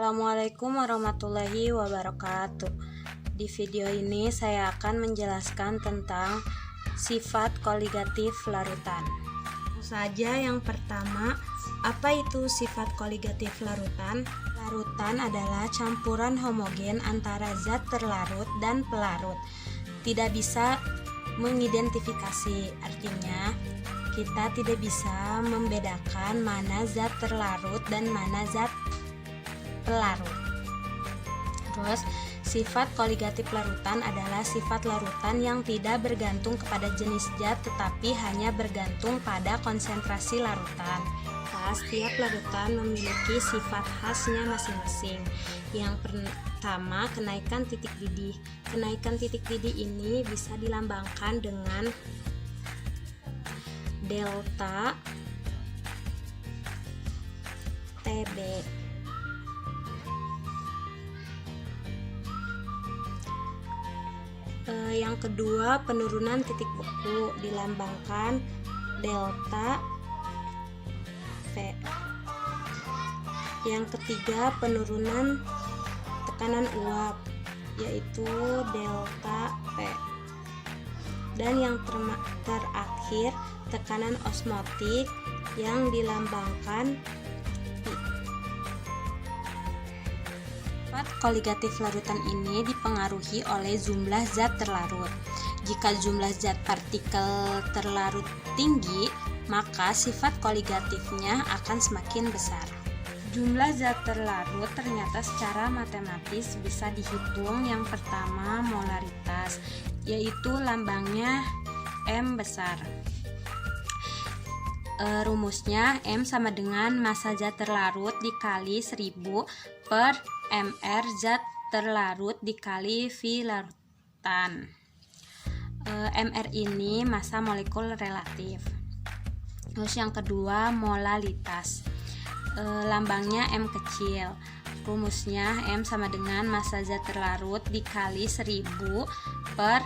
Assalamualaikum warahmatullahi wabarakatuh. Di video ini saya akan menjelaskan tentang sifat koligatif larutan. Saja yang pertama, apa itu sifat koligatif larutan? Larutan adalah campuran homogen antara zat terlarut dan pelarut. Tidak bisa mengidentifikasi, artinya kita tidak bisa membedakan mana zat terlarut dan mana zat pelarut. Terus, sifat koligatif larutan adalah sifat larutan yang tidak bergantung kepada jenis zat tetapi hanya bergantung pada konsentrasi larutan. Setiap larutan memiliki sifat khasnya masing-masing. Yang pertama, kenaikan titik didih. Kenaikan titik didih ini bisa dilambangkan dengan delta TB. Yang kedua, penurunan titik beku dilambangkan delta V. Yang ketiga, penurunan tekanan uap yaitu delta P. Dan yang terakhir, tekanan osmotik yang dilambangkan I. Sifat koligatif larutan ini dipengaruhi oleh jumlah zat terlarut. Jika jumlah zat partikel terlarut tinggi, maka sifat koligatifnya akan semakin besar. Jumlah zat terlarut ternyata secara matematis bisa dihitung. Yang pertama, molaritas, yaitu lambangnya M besar. Rumusnya M sama dengan massa zat terlarut dikali 1000 per mR zat terlarut dikali V larutan. mR ini massa molekul relatif. Terus yang kedua, molalitas, lambangnya M kecil. Rumusnya M sama dengan massa zat terlarut dikali 1000 per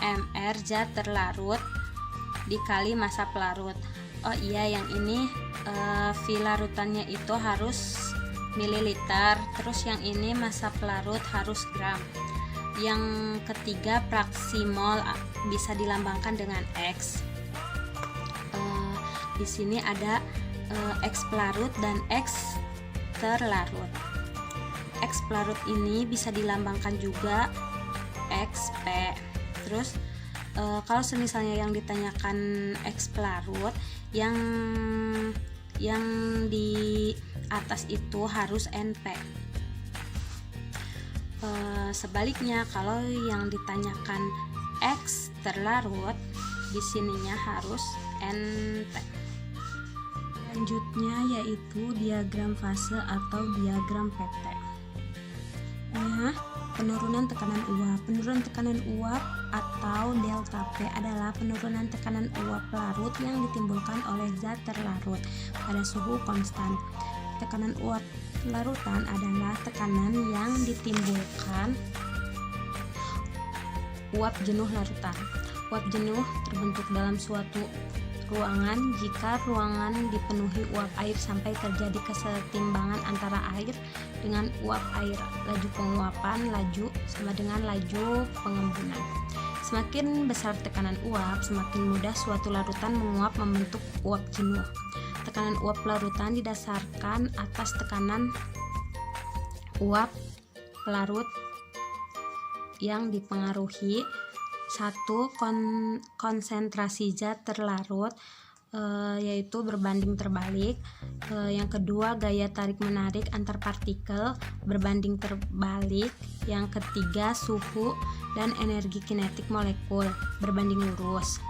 mR zat terlarut dikali massa pelarut. Oh iya, yang ini V larutannya itu harus mililiter, terus yang ini massa pelarut harus gram. Yang ketiga, fraksi mol bisa dilambangkan dengan X. Di sini ada X pelarut dan X terlarut. X pelarut ini bisa dilambangkan juga XP. Terus kalau misalnya yang ditanyakan X pelarut, yang di atas itu harus NP. Sebaliknya, kalau yang ditanyakan X terlarut, di sininya harus NP. Selanjutnya yaitu diagram fase atau diagram PT. Penurunan tekanan uap. Penurunan tekanan uap atau delta P adalah penurunan tekanan uap larut yang ditimbulkan oleh zat terlarut pada suhu konstan. Tekanan uap larutan adalah tekanan yang ditimbulkan uap jenuh larutan. Uap jenuh terbentuk dalam suatu ruangan jika ruangan dipenuhi uap air sampai terjadi kesetimbangan antara air dengan uap air. Laju penguapan laju sama dengan laju pengembunan. Semakin besar tekanan uap, semakin mudah suatu larutan menguap membentuk uap jenuh. Tekanan uap larutan didasarkan atas tekanan uap larut yang dipengaruhi satu, konsentrasi zat terlarut, yaitu berbanding terbalik. Yang kedua, gaya tarik menarik antar partikel berbanding terbalik. Yang ketiga, suhu dan energi kinetik molekul berbanding lurus.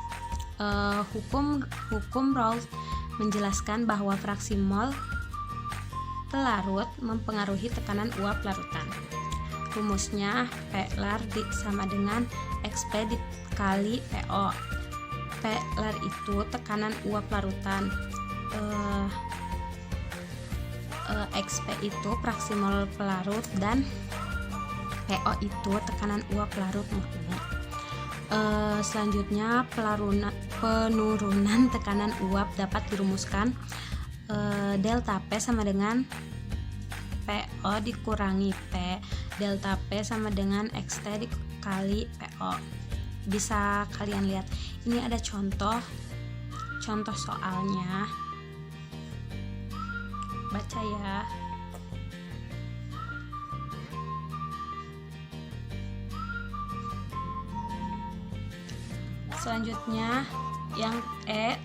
Hukum Raoult menjelaskan bahwa fraksi mol pelarut mempengaruhi tekanan uap larutan. Rumusnya P lar sama dengan XP dikali PO. P lar itu tekanan uap larutan, XP itu fraksi mol pelarut, dan PO itu tekanan uap larut murni. Selanjutnya, penurunan tekanan uap dapat dirumuskan delta P sama dengan PO dikurangi P, delta P sama dengan XT dikali PO. Bisa kalian lihat, ini ada contoh soalnya, baca ya. Selanjutnya yang E,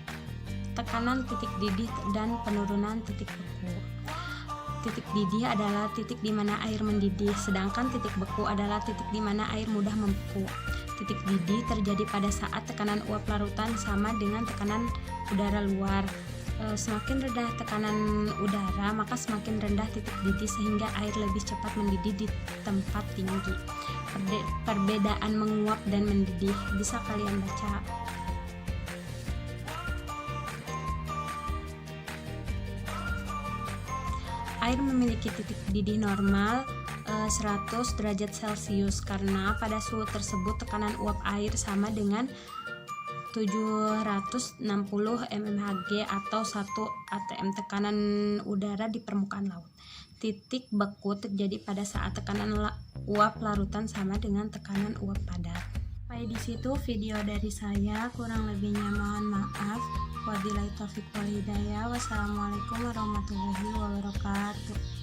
tekanan titik didih dan penurunan titik beku. Titik didih adalah titik di mana air mendidih, sedangkan titik beku adalah titik di mana air mudah membeku. Titik didih terjadi pada saat tekanan uap larutan sama dengan tekanan udara luar. Semakin rendah tekanan udara, maka semakin rendah titik didih sehingga air lebih cepat mendidih di tempat tinggi. Perbedaan menguap dan mendidih bisa kalian baca. Air memiliki titik didih normal 100 derajat Celcius karena pada suhu tersebut tekanan uap air sama dengan 760 mmHg atau 1 atm tekanan udara di permukaan laut. Titik beku terjadi pada saat tekanan uap larutan sama dengan tekanan uap padat. Sampai di situ video dari saya, kurang lebihnya mohon maaf. Wabillahi taufiq wal hidayah. Wassalamualaikum warahmatullahi wabarakatuh.